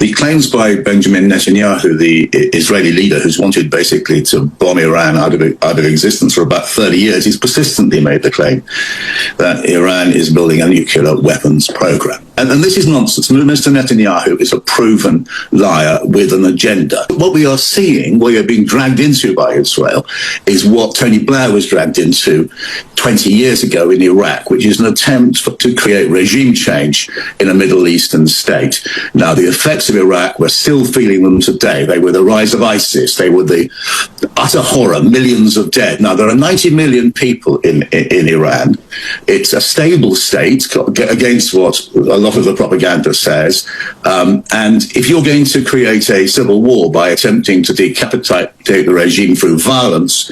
The claims by Benjamin Netanyahu, the Israeli leader who's wanted basically to bomb Iran out of existence for about 30 years, he's persistently made the claim that Iran is building a nuclear weapons program. And this is nonsense. Mr. Netanyahu is a proven liar with an agenda. What we are seeing, what we are being dragged into by Israel, is what Tony Blair was dragged into 20 years ago in Iraq, which is an attempt to create regime change in a Middle Eastern state. Now, the effects of Iraq, we're still feeling them today. They were the rise of ISIS. They were the utter horror, millions of dead. Now, there are 90 million people in Iran. It's a stable state against what a lot of the propaganda says. And if you're going to create a civil war by attempting to decapitate the regime through violence,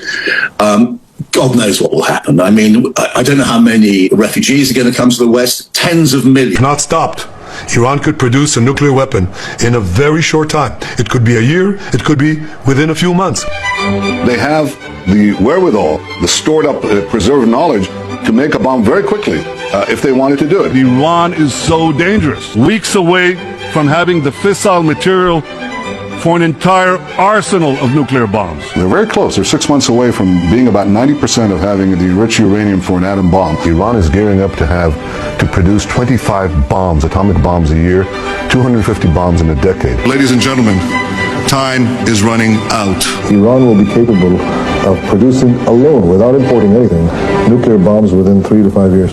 God knows what will happen. I mean, I don't know how many refugees are going to come to the West. Tens of millions. Not stopped. Iran could produce a nuclear weapon in a very short time. It could be a year. It could be within a few months. They have the wherewithal, the stored up, preserved knowledge to make a bomb very quickly if they wanted to do it. Iran is so dangerous. Weeks away from having the fissile material for an entire arsenal of nuclear bombs. They're very close. They're 6 months away from being about 90% of having the enriched uranium for an atom bomb. Iran is gearing up to produce 25 bombs, atomic bombs a year, 250 bombs in a decade. Ladies and gentlemen, time is running out. Iran will be capable of producing alone, without importing anything, nuclear bombs within 3 to 5 years.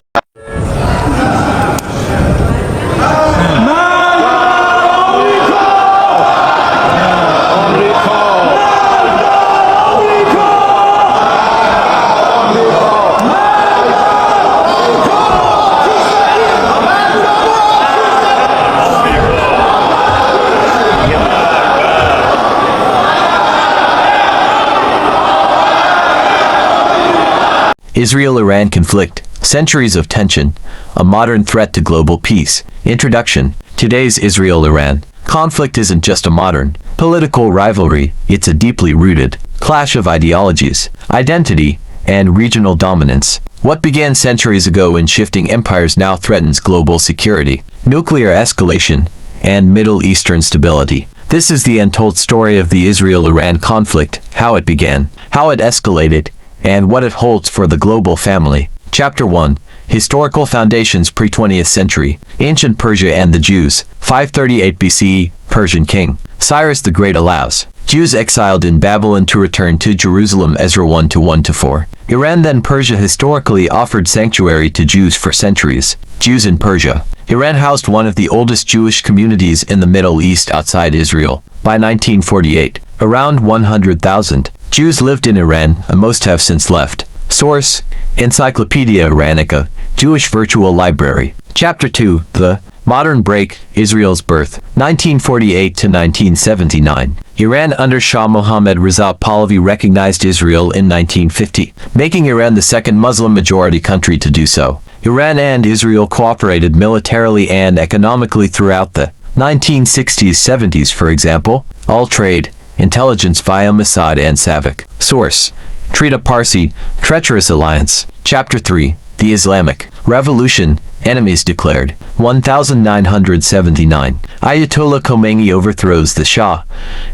Israel-Iran conflict, centuries of tension, a modern threat to global peace. Introduction. Today's Israel-Iran conflict isn't just a modern political rivalry, it's a deeply rooted clash of ideologies, identity, and regional dominance. What began centuries ago in shifting empires now threatens global security, nuclear escalation, and Middle Eastern stability. This is the untold story of the Israel-Iran conflict, how it began, how it escalated, and what it holds for the global family. Chapter 1. Historical Foundations Pre-20th Century. Ancient Persia and the Jews. 538 BCE. Persian King Cyrus the Great allows Jews exiled in Babylon to return to Jerusalem. Ezra 1:1-4. Iran then Persia historically offered sanctuary to Jews for centuries. Jews in Persia. Iran housed one of the oldest Jewish communities in the Middle East outside Israel. By 1948, around 100,000 Jews lived in Iran, and most have since left. Source: Encyclopaedia Iranica, Jewish Virtual Library. Chapter 2. The Modern Break, Israel's Birth. 1948 to 1979. Iran under Shah Mohammad Reza Pahlavi recognized Israel in 1950, making Iran the second Muslim-majority country to do so. Iran and Israel cooperated militarily and economically throughout the 1960s-70s, for example, all trade, intelligence via Mossad and Savak. Source: Trita Parsi, Treacherous Alliance. Chapter 3. The Islamic Revolution, Enemies Declared. 1979. Ayatollah Khomeini overthrows the Shah.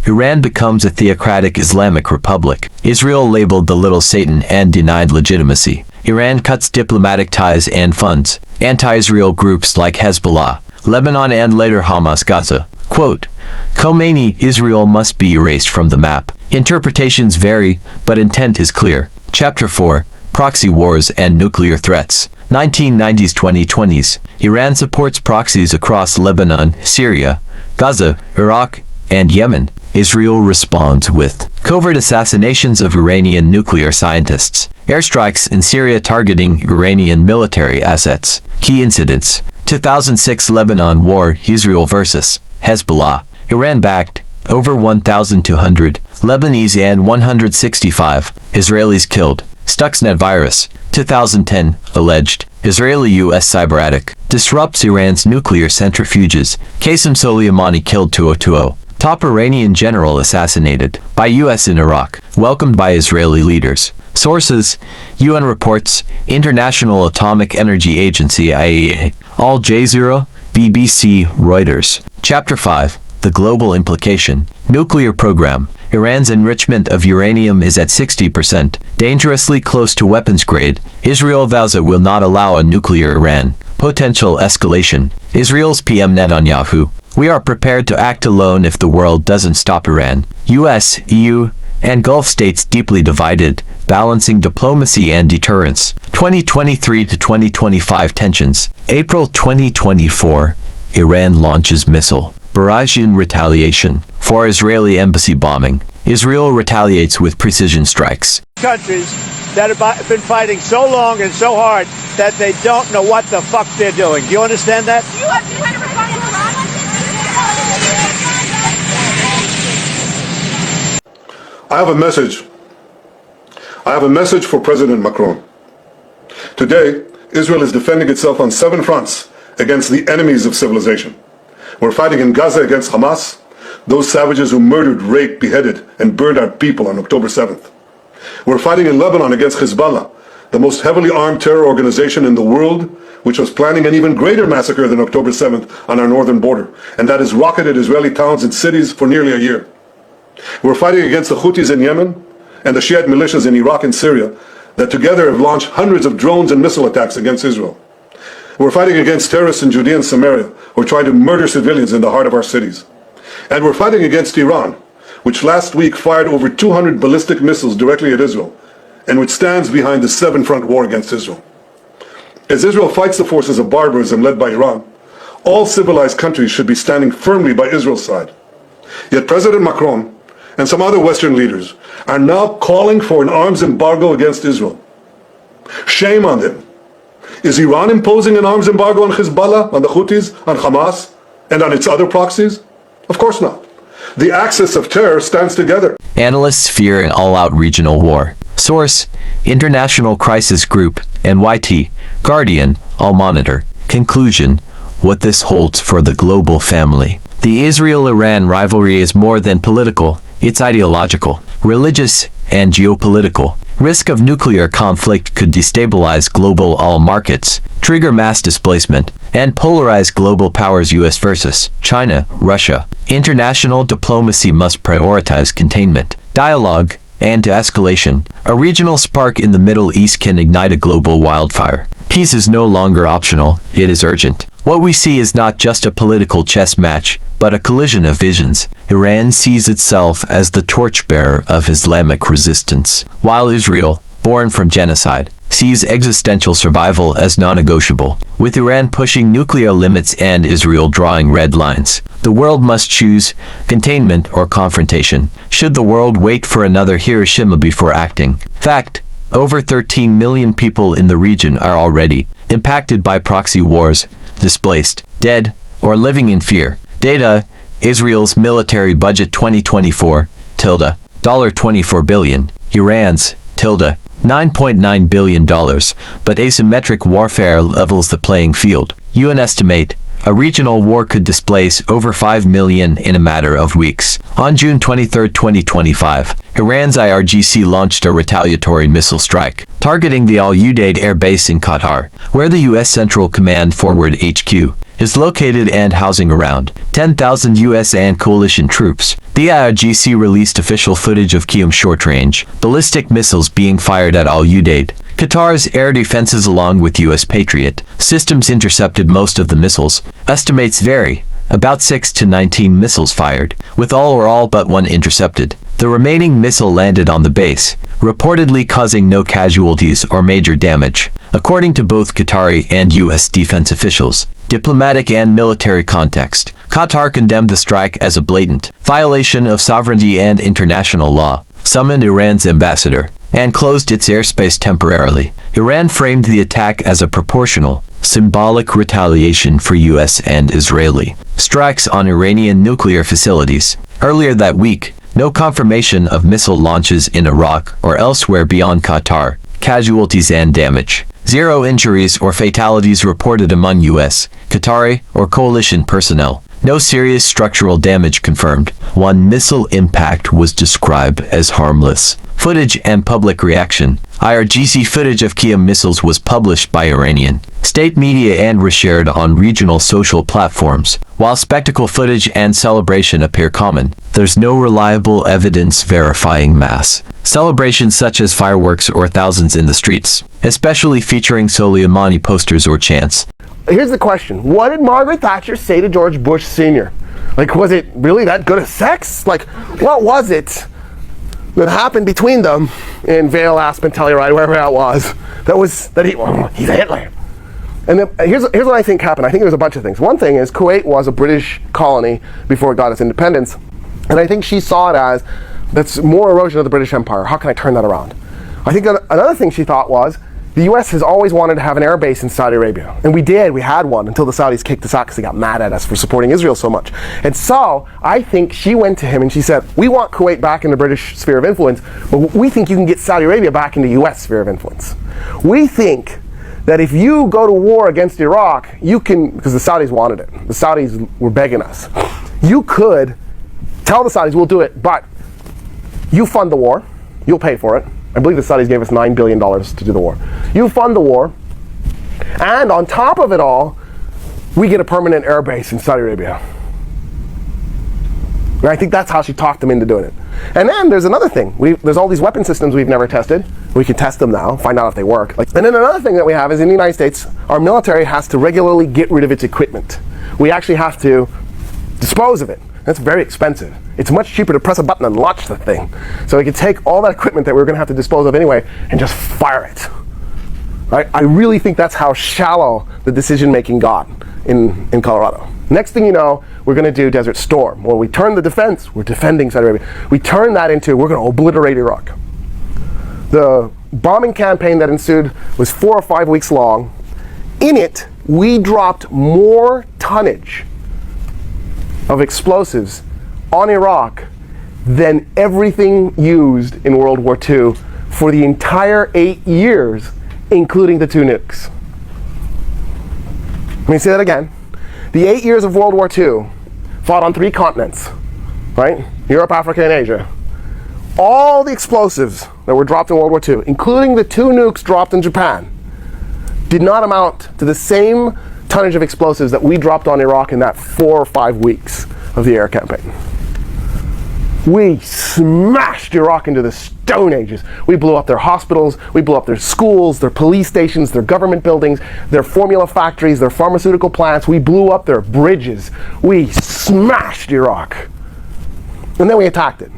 Iran becomes a theocratic Islamic republic. Israel labeled the Little Satan and denied legitimacy. Iran cuts diplomatic ties and funds anti-Israel groups like Hezbollah, Lebanon and later Hamas Gaza. Quote, Khomeini, Israel must be erased from the map. Interpretations vary, but intent is clear. Chapter 4. Proxy Wars and Nuclear Threats. 1990s-2020s. Iran supports proxies across Lebanon, Syria, Gaza, Iraq, and Yemen. Israel responds with covert assassinations of Iranian nuclear scientists. Airstrikes in Syria targeting Iranian military assets. Key incidents. 2006 Lebanon War, Israel versus Hezbollah. Iran backed. Over 1,200 Lebanese and 165 Israelis killed. Stuxnet virus. 2010 alleged Israeli-U.S. cyber attack disrupts Iran's nuclear centrifuges. Qasem Soleimani killed 2020. Top Iranian general assassinated by U.S. in Iraq. Welcomed by Israeli leaders. Sources: UN reports, International Atomic Energy Agency IAEA, Al Jazeera, BBC, Reuters. Chapter 5. The global implication. Nuclear program. Iran's enrichment of uranium is at 60%, dangerously close to weapons grade. Israel vows it will not allow a nuclear Iran. Potential escalation. Israel's PM Netanyahu. We are prepared to act alone if the world doesn't stop Iran. US, EU, and Gulf states deeply divided, balancing diplomacy and deterrence. 2023 to 2025 tensions. April 2024, Iran launches missile barrage in retaliation for Israeli embassy bombing. Israel retaliates with precision strikes. Countries that have been fighting so long and so hard that they don't know what the fuck they're doing. Do you understand that? I have a message. I have a message for President Macron. Today, Israel is defending itself on 7 fronts against the enemies of civilization. We're fighting in Gaza against Hamas, those savages who murdered, raped, beheaded, and burned our people on October 7th. We're fighting in Lebanon against Hezbollah, the most heavily armed terror organization in the world, which was planning an even greater massacre than October 7th on our northern border, and that has rocketed Israeli towns and cities for nearly a year. We're fighting against the Houthis in Yemen and the Shiite militias in Iraq and Syria that together have launched hundreds of drones and missile attacks against Israel. We're fighting against terrorists in Judea and Samaria who are trying to murder civilians in the heart of our cities. And we're fighting against Iran, which last week fired over 200 ballistic missiles directly at Israel, and which stands behind the 7-front war against Israel. As Israel fights the forces of barbarism led by Iran, all civilized countries should be standing firmly by Israel's side. Yet President Macron and some other Western leaders are now calling for an arms embargo against Israel. Shame on them. Is Iran imposing an arms embargo on Hezbollah, on the Houthis, on Hamas, and on its other proxies? Of course not. The axis of terror stands together. Analysts fear an all-out regional war. Source: International Crisis Group, NYT, Guardian, All Monitor. Conclusion: what this holds for the global family. The Israel-Iran rivalry is more than political, it's ideological, religious, and geopolitical. Risk of nuclear conflict could destabilize global oil markets, trigger mass displacement, and polarize global powers US versus China, Russia. International diplomacy must prioritize containment, dialogue, and de-escalation. A regional spark in the Middle East can ignite a global wildfire. Peace is no longer optional, it is urgent. What we see is not just a political chess match, but a collision of visions. Iran sees itself as the torchbearer of Islamic resistance, while Israel, born from genocide, sees existential survival as non-negotiable. With Iran pushing nuclear limits and Israel drawing red lines, the world must choose containment or confrontation. Should the world wait for another Hiroshima before acting? Fact: over 13 million people in the region are already impacted by proxy wars, displaced, dead, or living in fear. Data: Israel's military budget 2024, $24 billion. Iran's, $9.9 billion, but asymmetric warfare levels the playing field. UN estimate a regional war could displace over 5 million in a matter of weeks. On June 23, 2025, Iran's IRGC launched a retaliatory missile strike, targeting the Al Udeid Air Base in Qatar, where the U.S. Central Command Forward HQ is located and housing around 10,000 U.S. and coalition troops. The IRGC released official footage of Qiyam short-range ballistic missiles being fired at Al Udeid. Qatar's air defenses along with U.S. Patriot systems intercepted most of the missiles. Estimates vary, about 6 to 19 missiles fired, with all but one intercepted. The remaining missile landed on the base, reportedly causing no casualties or major damage, according to both Qatari and U.S. defense officials. Diplomatic and military context. Qatar condemned the strike as a blatant violation of sovereignty and international law, summoned Iran's ambassador, and closed its airspace temporarily. Iran framed the attack as a proportional, symbolic retaliation for U.S. and Israeli strikes on Iranian nuclear facilities. Earlier that week, no confirmation of missile launches in Iraq or elsewhere beyond Qatar. Casualties and damage. 0 injuries or fatalities reported among U.S., Qatari, or coalition personnel. No serious structural damage confirmed. One missile impact was described as harmless. Footage and public reaction. IRGC footage of Qiyam missiles was published by Iranian State media and reshared on regional social platforms. While spectacle footage and celebration appear common, there's no reliable evidence verifying mass celebrations such as fireworks or thousands in the streets, especially featuring Soleimani posters or chants. Here's the question. What did Margaret Thatcher say to George Bush Sr.? Like, was it really that good a sex? Like, what was it that happened between them in Vale, Aspen, Telluride, wherever that was, he's a Hitler? And then, here's what I think happened. I think there was a bunch of things. One thing is Kuwait was a British colony before it got its independence. And I think she saw it as, that's more erosion of the British Empire. How can I turn that around? I think another thing she thought was, the US has always wanted to have an air base in Saudi Arabia. And we did, we had one until the Saudis kicked us out because they got mad at us for supporting Israel so much. And so, I think she went to him and she said, we want Kuwait back in the British sphere of influence, but we think you can get Saudi Arabia back in the US sphere of influence. We think that if you go to war against Iraq, you can, because the Saudis wanted it. The Saudis were begging us. You could tell the Saudis, we'll do it, but you fund the war, you'll pay for it. I believe the Saudis gave us $9 billion to do the war. You fund the war, and on top of it all, we get a permanent air base in Saudi Arabia. And I think that's how she talked them into doing it. And then there's another thing. There's all these weapon systems we've never tested. We can test them now, find out if they work. And then another thing that we have is in the United States, our military has to regularly get rid of its equipment. We actually have to dispose of it. That's very expensive. It's much cheaper to press a button and launch the thing. So we could take all that equipment that we're going to have to dispose of anyway and just fire it. Right? I really think that's how shallow the decision-making got in Colorado. Next thing you know, we're going to do Desert Storm. When we turn the defense, we're defending Saudi Arabia. We turn that into, we're going to obliterate Iraq. The bombing campaign that ensued was 4 or 5 weeks long. In it, we dropped more tonnage of explosives on Iraq than everything used in World War II for the entire 8 years, including the 2 nukes. Let me say that again. The 8 years of World War II fought on 3 continents, right? Europe, Africa, and Asia. All the explosives that were dropped in World War II, including the 2 nukes dropped in Japan, did not amount to the same tonnage of explosives that we dropped on Iraq in that 4 or 5 weeks of the air campaign. We smashed Iraq into the Stone Ages. We blew up their hospitals, we blew up their schools, their police stations, their government buildings, their formula factories, their pharmaceutical plants. We blew up their bridges. We smashed Iraq. And then we attacked it.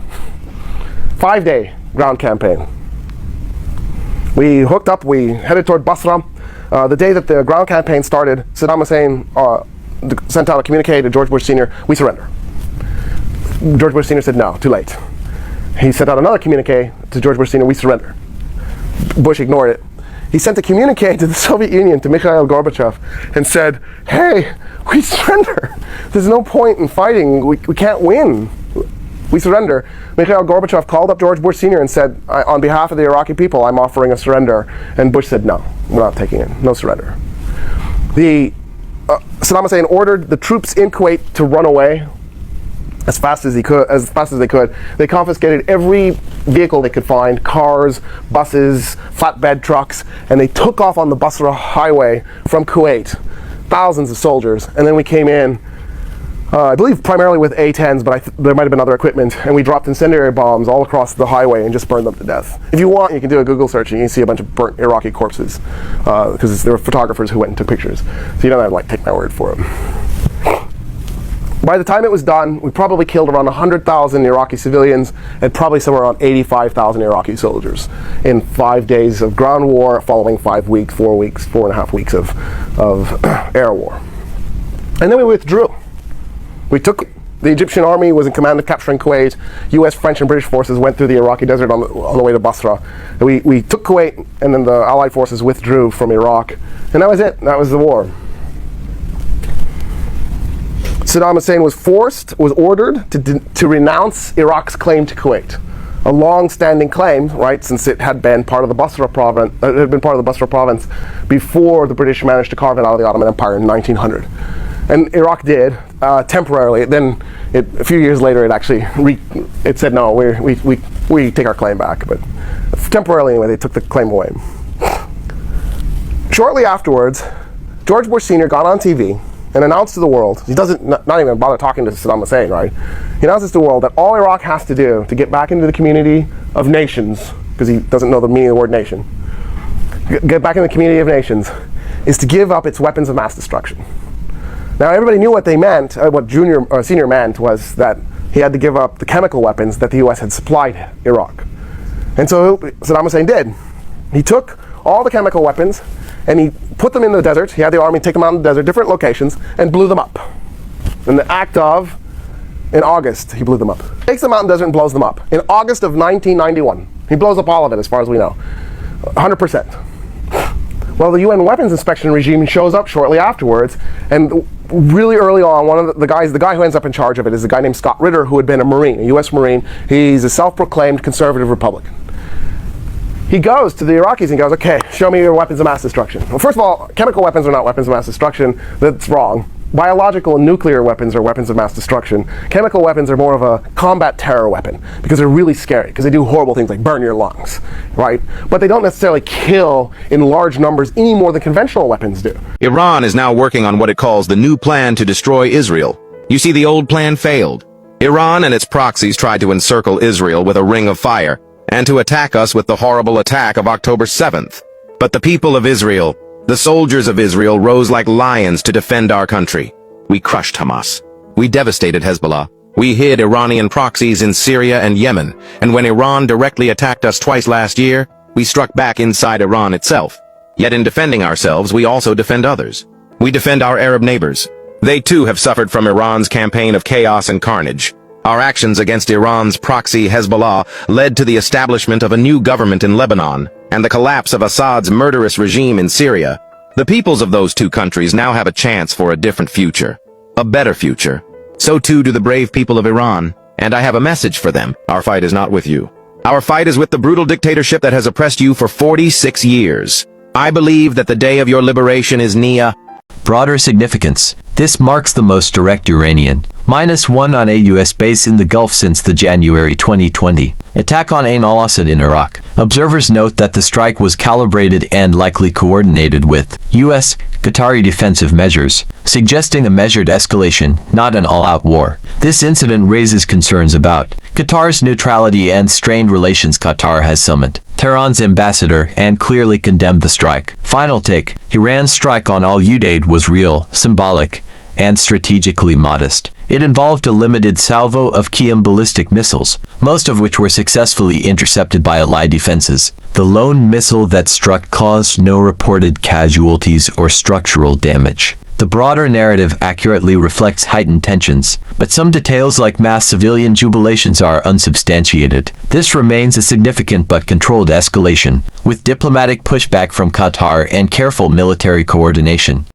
5-day ground campaign. We hooked up, we headed toward Basra. The day that the ground campaign started, Saddam Hussein sent out a communique to George Bush Sr., we surrender. George Bush Sr. said no, too late. He sent out another communique to George Bush Sr., we surrender. Bush ignored it. He sent a communique to the Soviet Union, to Mikhail Gorbachev, and said, hey, we surrender. There's no point in fighting, we can't win. We surrender. Mikhail Gorbachev called up George Bush Sr. and said, on behalf of the Iraqi people, I'm offering a surrender. And Bush said, no, we're not taking it, no surrender. Saddam Hussein ordered the troops in Kuwait to run away as fast as they could. They confiscated every vehicle they could find, cars, buses, flatbed trucks, and they took off on the Basra highway from Kuwait, thousands of soldiers, and then we came in, I believe primarily with A-10s, but there might have been other equipment, and we dropped incendiary bombs all across the highway and just burned them to death. If you want, you can do a Google search and you can see a bunch of burnt Iraqi corpses, because there were photographers who went and took pictures. So you don't have to take my word for it. By the time it was done, we probably killed around 100,000 Iraqi civilians and probably somewhere around 85,000 Iraqi soldiers in 5 days of ground war following 5 weeks, 4 weeks, 4.5 weeks of air war. And then we withdrew. The Egyptian army was in command of capturing Kuwait. US, French, and British forces went through the Iraqi desert on the way to Basra. We took Kuwait, and then the Allied forces withdrew from Iraq. And that was it. That was the war. Saddam Hussein was ordered to renounce Iraq's claim to Kuwait, a long-standing claim, right, since it had been part of the Basra province, before the British managed to carve it out of the Ottoman Empire in 1900. And Iraq did temporarily. Then, a few years later, it said no, we take our claim back. But temporarily, anyway, they took the claim away. Shortly afterwards, George Bush Sr. got on TV and announced to the world, he doesn't not even bother talking to Saddam Hussein, right? He announces to the world that all Iraq has to do to get back into the community of nations, because he doesn't know the meaning of the word nation, get back in the community of nations, is to give up its weapons of mass destruction. Now everybody knew what they meant, what Senior meant was that he had to give up the chemical weapons that the US had supplied Iraq. And so Saddam Hussein did. He took all the chemical weapons and he put them in the desert. He had the army take them out in the desert, different locations, and blew them up. In August, he blew them up. Takes them out in the desert and blows them up. In August of 1991, he blows up all of it as far as we know. 100%. Well, the UN weapons inspection regime shows up shortly afterwards, and really early on, one of the guy who ends up in charge of it is a guy named Scott Ritter, who had been a Marine, a US Marine. He's a self-proclaimed conservative Republican. He goes to the Iraqis and goes, okay, show me your weapons of mass destruction. Well, first of all, chemical weapons are not weapons of mass destruction. That's wrong. Biological and nuclear weapons are weapons of mass destruction. Chemical weapons are more of a combat terror weapon because they're really scary, because they do horrible things like burn your lungs, right? But they don't necessarily kill in large numbers any more than conventional weapons do. Iran is now working on what it calls the new plan to destroy Israel. You see, the old plan failed. Iran and its proxies tried to encircle Israel with a ring of fire and to attack us with the horrible attack of October 7th. But the people of Israel, the soldiers of Israel, rose like lions to defend our country. We crushed Hamas. We devastated Hezbollah. We hid Iranian proxies in Syria and Yemen. And when Iran directly attacked us twice last year, we struck back inside Iran itself. Yet in defending ourselves, we also defend others. We defend our Arab neighbors. They too have suffered from Iran's campaign of chaos and carnage. Our actions against Iran's proxy Hezbollah led to the establishment of a new government in Lebanon and the collapse of Assad's murderous regime in Syria. The peoples of those two countries now have a chance for a different future, a better future. So too do the brave people of Iran, and I have a message for them. Our fight is not with you. Our fight is with the brutal dictatorship that has oppressed you for 46 years. I believe that the day of your liberation is near. Broader significance. This marks the most direct Iranian -1 on a U.S. base in the Gulf since the January 2020 attack on Ain al-Assad in Iraq. Observers note that the strike was calibrated and likely coordinated with U.S. Qatari defensive measures, suggesting a measured escalation, not an all-out war. This incident raises concerns about Qatar's neutrality and strained relations. Qatar has summoned Tehran's ambassador and clearly condemned the strike. Final take: Iran's strike on Al-Udeid was real, symbolic, and strategically modest. It involved a limited salvo of Qiyam ballistic missiles, most of which were successfully intercepted by Allied defenses. The lone missile that struck caused no reported casualties or structural damage. The broader narrative accurately reflects heightened tensions, but some details like mass civilian jubilations are unsubstantiated. This remains a significant but controlled escalation, with diplomatic pushback from Qatar and careful military coordination.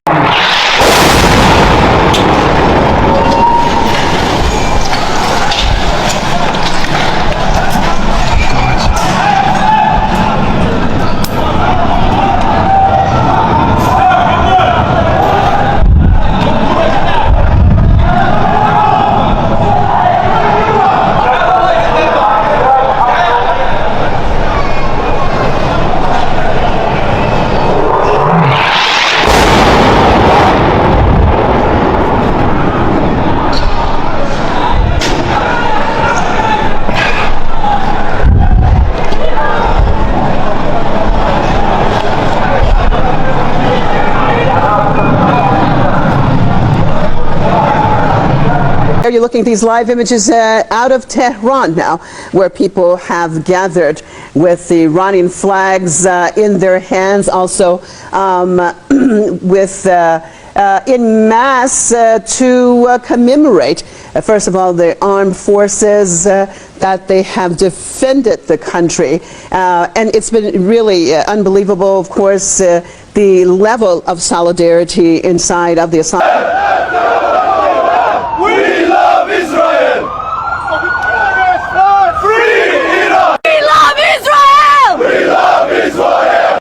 You're looking at these live images out of Tehran now, where people have gathered with the Iranian flags in their hands, also with in mass to commemorate, first of all, the armed forces that they have defended the country. And it's been really unbelievable, of course, the level of solidarity inside of the Islamic. We love Israel! Free Iran! We love Israel! We love Israel!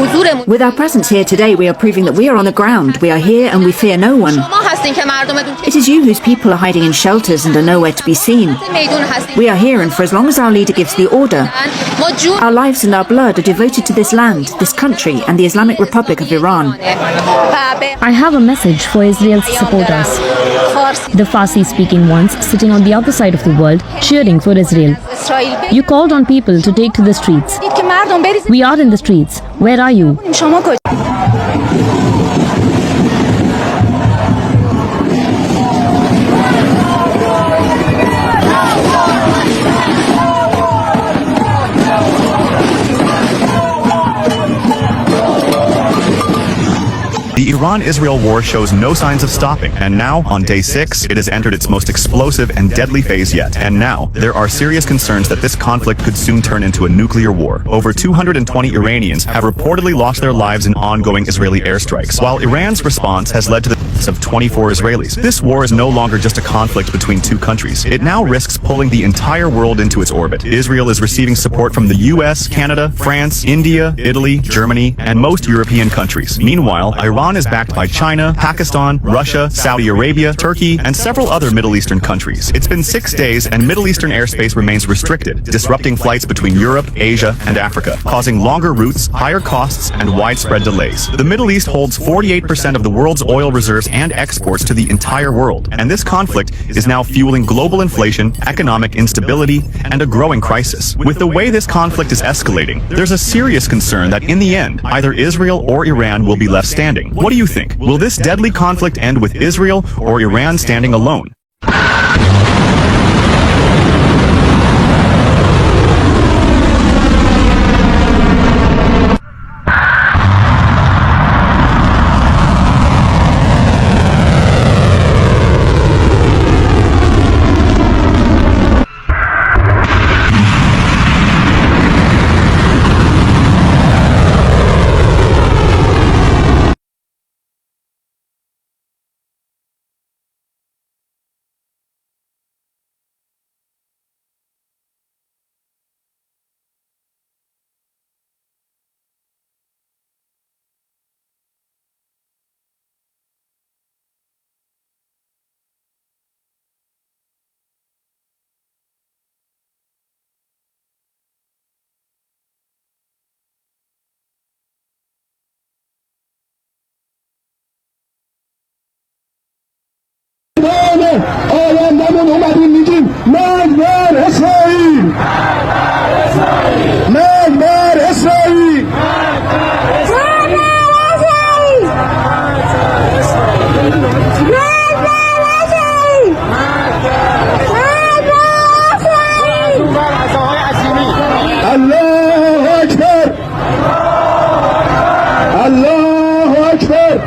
With our presence here today, we are proving that we are on the ground. We are here and we fear no one. It is you whose people are hiding in shelters and are nowhere to be seen. We are here, and for as long as our leader gives the order, our lives and our blood are devoted to this land, this country, and the Islamic Republic of Iran. I have a message for Israel's supporters. The Farsi-speaking ones sitting on the other side of the world, cheering for Israel. You called on people to take to the streets. We are in the streets. Where are you? The Iran-Israel war shows no signs of stopping, and now, on day 6, it has entered its most explosive and deadly phase yet. And now, there are serious concerns that this conflict could soon turn into a nuclear war. Over 220 Iranians have reportedly lost their lives in ongoing Israeli airstrikes, while Iran's response has led to the deaths of 24 Israelis. This war is no longer just a conflict between two countries. It now risks pulling the entire world into its orbit. Israel is receiving support from the US, Canada, France, India, Italy, Germany, and most European countries. Meanwhile, Iran is backed by China, Pakistan, Russia, Saudi Arabia, Turkey, and several other Middle Eastern countries. It's been 6 days and Middle Eastern airspace remains restricted, disrupting flights between Europe, Asia, and Africa, causing longer routes, higher costs, and widespread delays. The Middle East holds 48% of the world's oil reserves and exports to the entire world, and this conflict is now fueling global inflation, economic instability, and a growing crisis. With the way this conflict is escalating, there's a serious concern that in the end, either Israel or Iran will be left standing. What do you think? Will this deadly conflict end with Israel or Iran standing alone? آیندمون اومدیم میگیم مرگ بر اسرائیل، مرگ بر اسرائیل، الله اکبر، الله اکبر.